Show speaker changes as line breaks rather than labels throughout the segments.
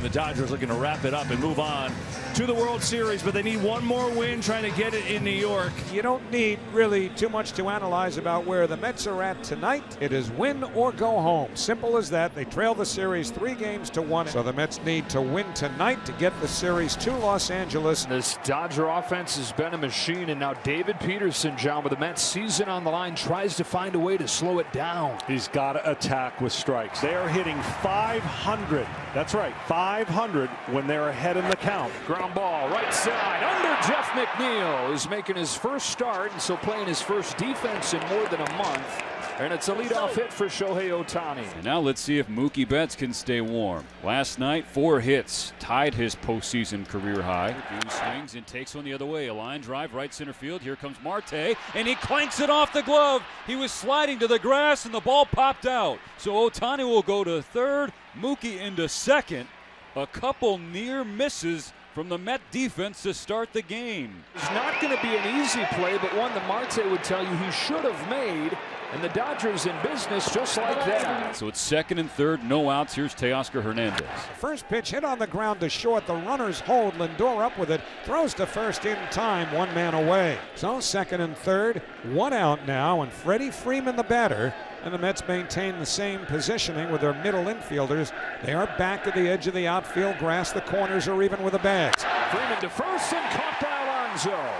the Dodgers looking to wrap it up and move on to the World Series, but they need one more win trying to get it in New York.
You don't need really too much to analyze about where the Mets are at tonight. It is win or go home. Simple as that. They trail the series 3-1, so the Mets need to win tonight to get the series to Los Angeles.
This Dodger offense has been a machine, and now David Peterson, John, with the Mets season on the line, tries to find a way to slow it down.
He's got to attack with strikes. They are hitting 500. That's right, 500 when they're ahead in the count.
Ground ball, right side, under Jeff McNeil, is making his first start, and so playing his first defense in more than a month. And it's a leadoff hit for Shohei Ohtani.
And now let's see if Mookie Betts can stay warm. Last night, 4 hits, tied his postseason career high. He swings and takes one the other way. A line drive, right center field. Here comes Marte, and he clanks it off the glove. He was sliding to the grass, and the ball popped out. So Ohtani will go to third, Mookie into second. A couple near misses from the Met defense to start the game.
It's not going to be an easy play, but one that Marte would tell you he should have made. And the Dodgers in business just like that.
So it's second and third, no outs. Here's Teoscar Hernandez.
First pitch hit on the ground to short. The runners hold. Lindor up with it. Throws to first in time. 1 man away. So second and third, 1 out now. And Freddie Freeman the batter. And the Mets maintain the same positioning with their middle infielders. They are back at the edge of the outfield grass. The corners are even with the bags.
Freeman to first and caught by Alonso.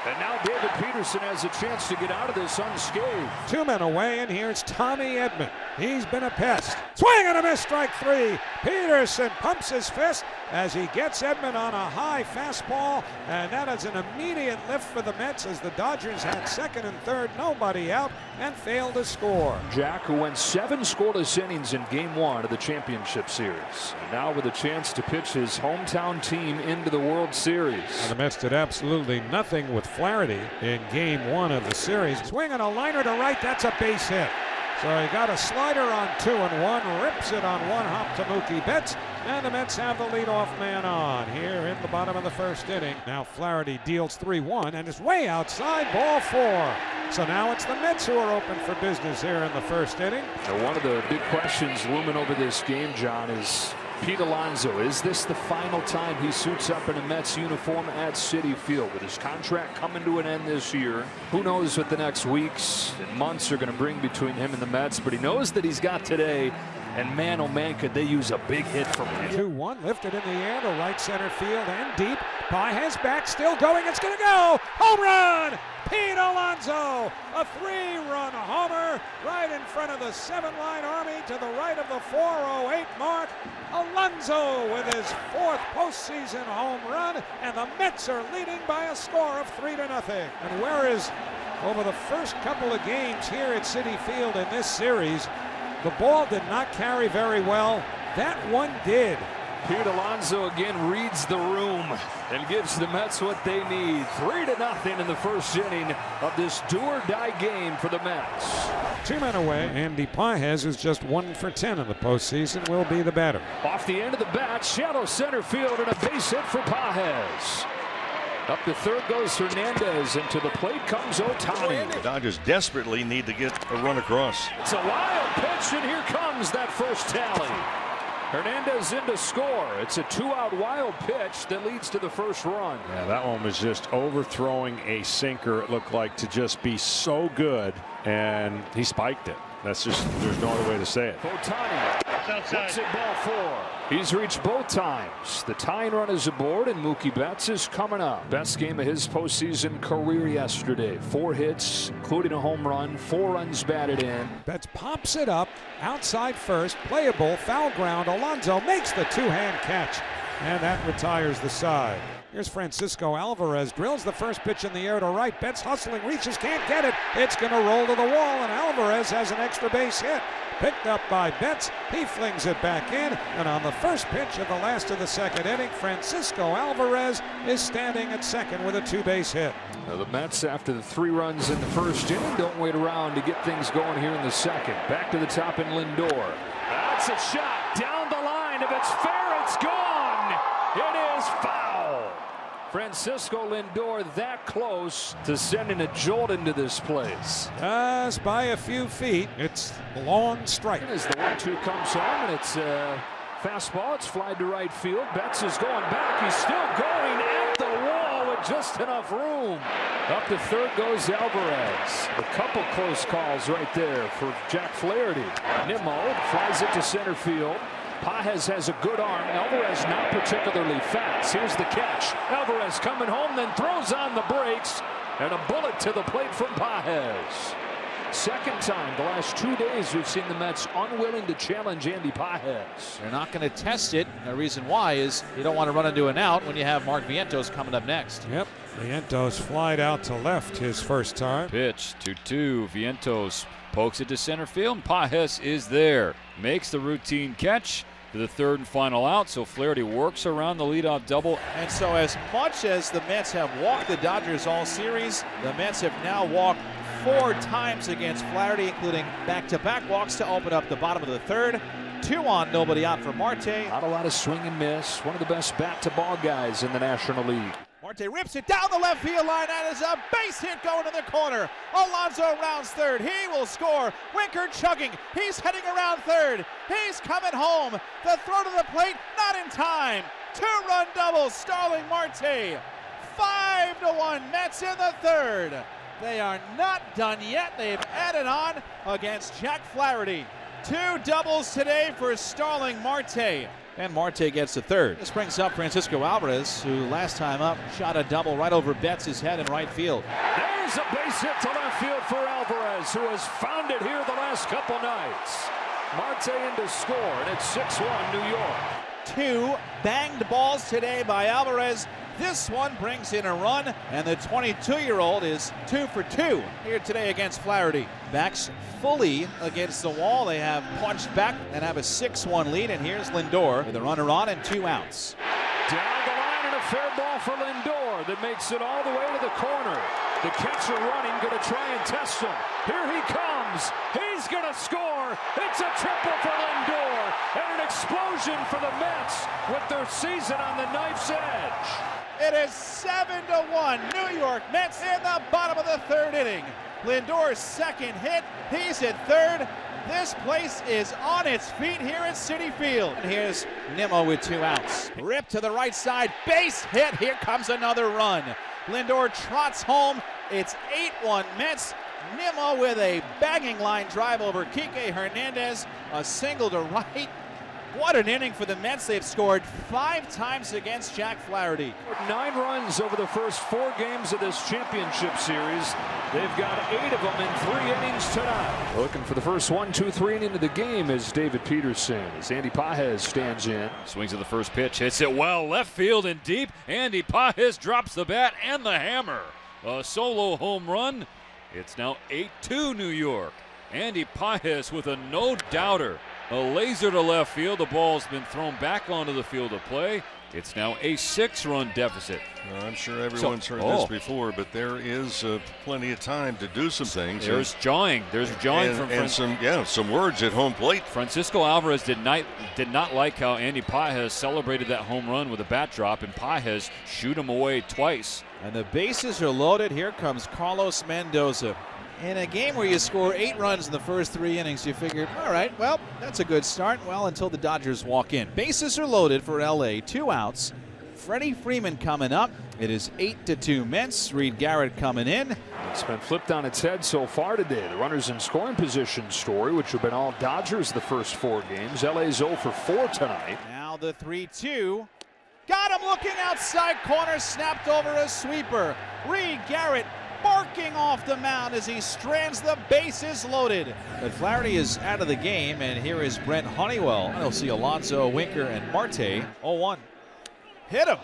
And now David Peterson has a chance to get out of this unscathed.
2 men away, and here's Tommy Edman. He's been a pest. Swing and a miss, strike 3. Peterson pumps his fist as he gets Edman on a high fastball, and that is an immediate lift for the Mets as the Dodgers had second and third, nobody out, and failed to score.
Jack, who went 7 scoreless innings in Game 1 of the championship series, and now with a chance to pitch his hometown team into the World Series.
And the Mets did absolutely nothing with Flaherty in Game 1 of the series. Swing and a liner to right, that's a base hit. So he got a slider on 2-1, rips it on 1 hop to Mookie Betts, and the Mets have the leadoff man on here in the bottom of the first inning. Now Flaherty deals 3-1 and is way outside, ball 4. So now it's the Mets who are open for business here in the first inning.
Now one of the big questions looming over this game, John, is Pete Alonso. Is this the final time he suits up in a Mets uniform at Citi Field? With his contract coming to an end this year, who knows what the next weeks and months are going to bring between him and the Mets, but he knows that he's got today, and man, oh man, could they use a big hit from him.
2-1, lifted in the air to right center field and deep. Pages back, still going, it's going to go! Home run! Pete Alonso, a 3-run homer right in front of the 7-line Army to the right of the 408 mark. Alonso with his 4th postseason home run, and the Mets are leading by a score of 3-0. And whereas over the first couple of games here at Citi Field in this series, the ball did not carry very well, that one did.
Pete Alonso again reads the room and gives the Mets what they need. 3-0 in the first inning of this do-or-die game for the Mets.
2 men away. Andy Pages, who's just 1 for 10 in the postseason, will be the batter.
Off the end of the bat, shallow center field, and a base hit for Pages. Up to third goes Hernandez, and to the plate comes Ohtani.
The Dodgers desperately need to get a run across.
It's a wild pitch, and here comes that first tally. Hernandez in to score. It's a 2-out wild pitch that leads to the first run.
Yeah, that one was just overthrowing a sinker. It looked like to just be so good, and he spiked it. That's just, there's no other way to say it.
Ohtani puts it ball 4. He's reached both times. The tying run is aboard, and Mookie Betts is coming up. Best game of his postseason career yesterday. 4 hits, including a home run, 4 runs batted in.
Betts pops it up, outside first, playable, foul ground. Alonso makes the 2-hand catch, and that retires the side. Here's Francisco Alvarez, drills the first pitch in the air to right. Betts hustling, reaches, can't get it. It's going to roll to the wall, and Alvarez has an extra base hit. Picked up by Betts, he flings it back in, and on the first pitch of the last of the second inning, Francisco Alvarez is standing at second with a 2-base hit.
Now the Mets, after the 3 runs in the first inning, don't wait around to get things going here in the second. Back to the top in Lindor. That's a shot down the line. If it's fair, it's gone. It is foul. Francisco Lindor that close to sending a jolt into this place.
Just by a few feet. It's a long strike.
As the 1-2 comes home, and it's Fastball, it's flied to right field. Betts is going back. He's still going at the wall with just enough room. Up to third goes Alvarez. A couple close calls right there for Jack Flaherty. Nimmo flies it to center field. Pages has a good arm. Alvarez not particularly fast. Here's the catch. Alvarez coming home, then throws on the brakes. And a bullet to the plate from Pages. Second time the last 2 days we've seen the Mets unwilling to challenge Andy Pages.
They're not going to test it. The reason why is you don't want to run into an out when you have Mark Vientos coming up next.
Yep, Vientos flied out to left his first time.
Pitch 2-2. Vientos pokes it to center field. Pages is there. Makes the routine catch to the third and final out. So Flaherty works around the leadoff double.
And so as much as the Mets have walked the Dodgers all series, the Mets have now walked 4 times against Flaherty, including back-to-back walks to open up the bottom of the third. 2 on, nobody out for Marte.
Not a lot of swing and miss. One of the best bat-to-ball guys in the National League.
Marte rips it down the left field line. That is a base hit going to the corner. Alonso rounds third. He will score. Winker chugging. He's heading around third. He's coming home. The throw to the plate, not in time. 2-run double, Starling Marte. 5-1 Mets in the third. They are not done yet. They've added on against Jack Flaherty. 2 doubles today for Starling Marte. And Marte gets the third. This brings up Francisco Alvarez, who last time up shot a double right over Betts' head in right field.
There's a base hit to left field for Alvarez, who has found it here the last couple nights. Marte in to score, and it's 6-1 New York.
2 banged balls today by Alvarez. This one brings in a run, and the 22-year-old is 2 for 2 here today against Flaherty. Backs fully against the wall. They have punched back and have a 6-1 lead, and here's Lindor with a runner on and 2 outs.
Down the line and a fair ball for Lindor that makes it all the way to the corner. The catcher running, going to try and test him. Here he comes. He's going to score. It's a triple for Lindor, and an explosion for the Mets with their season on the knife's edge.
It is 7-1 New York Mets in the bottom of the third inning. Lindor's second hit. He's at third. This place is on its feet here at Citi Field. And here's Nimmo with 2 outs. Rip to the right side. Base hit. Here comes another run. Lindor trots home. It's 8-1 Mets. Nimmo with a banging line drive over Kike Hernandez. A single to right. What an inning for the Mets. They've scored 5 times against Jack Flaherty.
9 runs over the first 4 games of this championship series. They've got 8 of them in 3 innings tonight. Looking for the first 1, 2, 3 inning of the game is David Peterson as Andy Pages stands in.
Swings at the first pitch, hits it well, left field and deep. Andy Pages drops the bat and the hammer. A solo home run. It's now 8-2 New York. Andy Pages with a no-doubter. A laser to left field. The ball's been thrown back onto the field of play. It's now a 6-run deficit.
Well, I'm sure everyone's heard this before, but there is plenty of time to do some things.
There's jawing. There's jawing
and some words at home plate.
Francisco Alvarez did not like how Andy Pages celebrated that home run with a bat drop, and Pages shoot him away twice.
And the bases are loaded. Here comes Carlos Mendoza. In a game where you score 8 runs in the first 3 innings, you figured, all right, well, that's a good start. Well, until the Dodgers walk in. Bases are loaded for LA. 2 outs. Freddie Freeman coming up. It is 8-2 Mets. Reed Garrett coming in.
It's been flipped on its head so far today. The runners in scoring position story, which have been all Dodgers the first 4 games. LA's 0 for 4 tonight.
Now the 3-2. Got him looking outside corner. Snapped over a sweeper. Reed Garrett barking off the mound as he strands the bases loaded. But Flaherty is out of the game, and here is Brent Honeywell. He'll see Alonso, Winker, and Marte. 0-1. Hit him.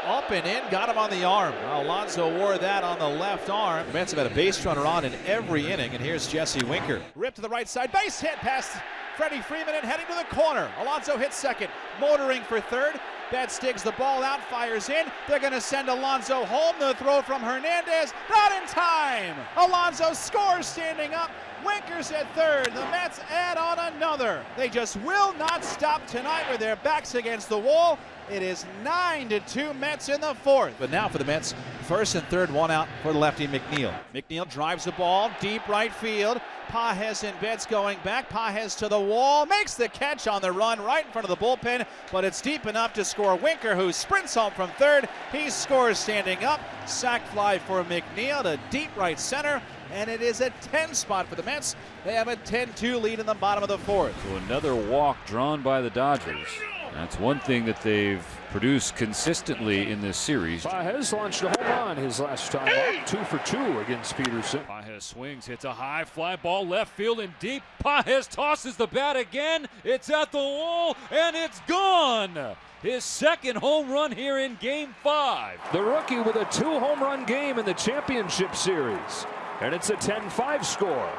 Up and in, got him on the arm. Alonso wore that on the left arm. The Mets have had a base runner on in every inning, and here's Jesse Winker. Rip to the right side, base hit past Freddie Freeman and heading to the corner. Alonso hits second, motoring for third. Betts digs the ball out, fires in. They're going to send Alonso home. The throw from Hernandez, not in time. Alonso scores standing up. Winker's at third. The Mets add on another. They just will not stop tonight with their backs against the wall. It is 9-2 Mets in the fourth. But now for the Mets, First and third, one out for the lefty McNeil. McNeil drives the ball deep right field. Pages and Betts going back. Pages to the wall, makes the catch on the run right in front of the bullpen, but it's deep enough to score Winker, who sprints home from third. He scores standing up. Sac fly for McNeil to deep right center, and it is a 10 spot for the Mets. They have a 10-2 lead in the bottom of the fourth.
So another walk drawn by the Dodgers. That's one thing that they've produced consistently in this series.
Pages launched a home run his last time up, 2 for 2 against Peterson.
Pages swings, hits a high fly ball left field and deep. Pages tosses the bat again. It's at the wall and it's gone. His second home run here in Game 5.
The rookie with a 2 home run game in the championship series. And it's a 10-5 score.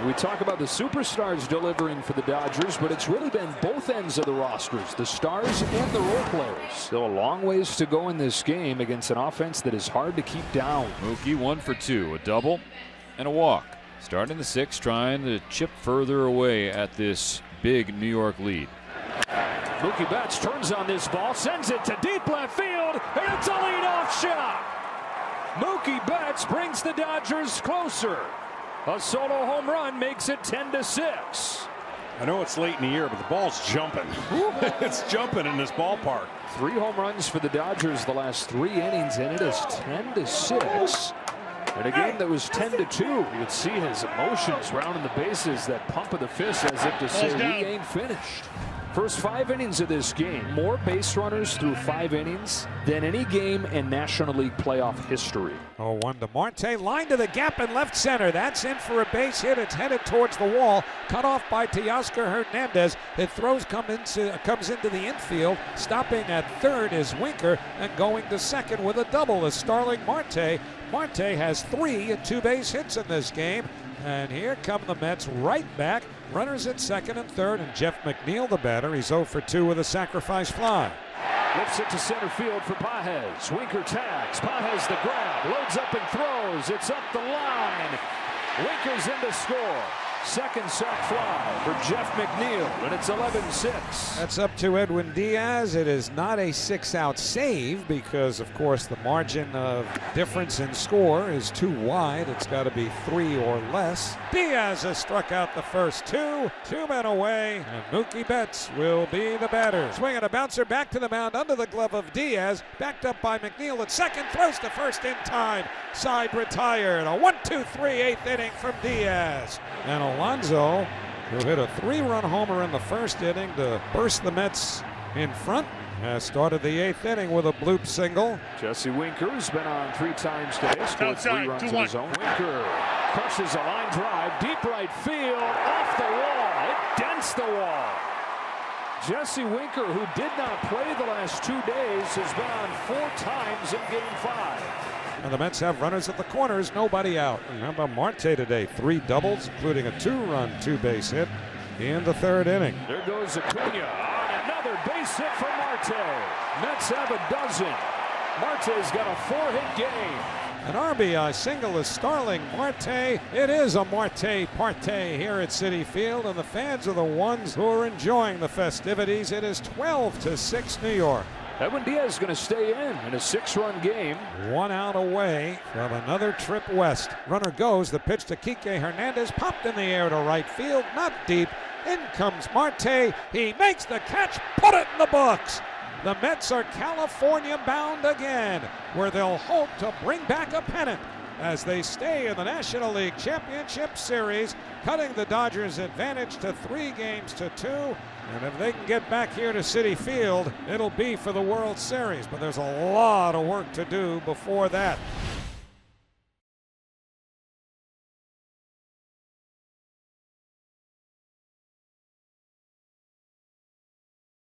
We talk about the superstars delivering for the Dodgers, but it's really been both ends of the rosters, the stars and the role players. Still a long ways to go in this game against an offense that is hard to keep down.
Mookie 1 for 2, a double and a walk. Starting the 6th, trying to chip further away at this big New York lead.
Mookie Betts turns on this ball, sends it to deep left field, and it's a leadoff shot. Mookie Betts brings the Dodgers closer. A solo home run makes it 10-6.
I know it's late in the year, but the ball's jumping. It's jumping in this ballpark.
3 home runs for the Dodgers the last 3 innings, and it is 10-6. In a game that was 10-2, you could see his emotions rounding the bases, that pump of the fist as if to say, we ain't finished. First 5 innings of this game, more base runners through 5 innings than any game in National League playoff history.
0-1 to Marte, line to the gap in left center. That's in for a base hit. It's headed towards the wall, cut off by Teoscar Hernandez. It comes into the infield. Stopping at third is Winker, and going to second with a double is Starling Marte. Marte has 3 2-base hits in this game. And here come the Mets right back. Runners at second and third, and Jeff McNeil, the batter. He's 0 for 2 with a sacrifice fly.
Lifts it to center field for Pages. Winker tags. Pages the grab. Loads up and throws. It's up the line. Winker's in to score. Second sac fly for Jeff McNeil, and it's 11-6.
That's up to Edwin Diaz. It is not a 6-out save because, of course, the margin of difference in score is too wide. It's got to be 3 or less. Diaz has struck out the first 2. 2 men away, and Mookie Betts will be the batter. Swinging a bouncer back to the mound under the glove of Diaz. Backed up by McNeil at second. Throws to first in time. Side retired. A 1-2-3 8th inning from Diaz. And Alonso, who hit a 3-run homer in the first inning to burst the Mets in front, has started the 8th inning with a bloop single.
Jesse Winker has been on 3 times today, scored 3 runs of his own. Winker crushes a line drive, deep right field, off the wall. It dents the wall. Jesse Winker, who did not play the last 2 days, has been on 4 times in Game 5.
And the Mets have runners at the corners, nobody out. And how about Marte today? 3 doubles, including a 2-run 2-base hit in the 3rd inning.
There goes Acuna on another base hit for Marte. Mets have a dozen. Marte's got a 4-hit game.
An RBI single is Starling Marte. It is a Marte parte here at Citi Field, and the fans are the ones who are enjoying the festivities. It is 12-6 New York.
Edwin Diaz is going to stay in a 6-run game.
1 out away from another trip west. Runner goes. The pitch to Kike Hernandez, popped in the air to right field, not deep. In comes Marte. He makes the catch, put it in the books. The Mets are California bound again, where they'll hope to bring back a pennant as they stay in the National League Championship Series, cutting the Dodgers' advantage to 3-2. And if they can get back here to Citi Field, it'll be for the World Series. But there's a lot of work to do before that.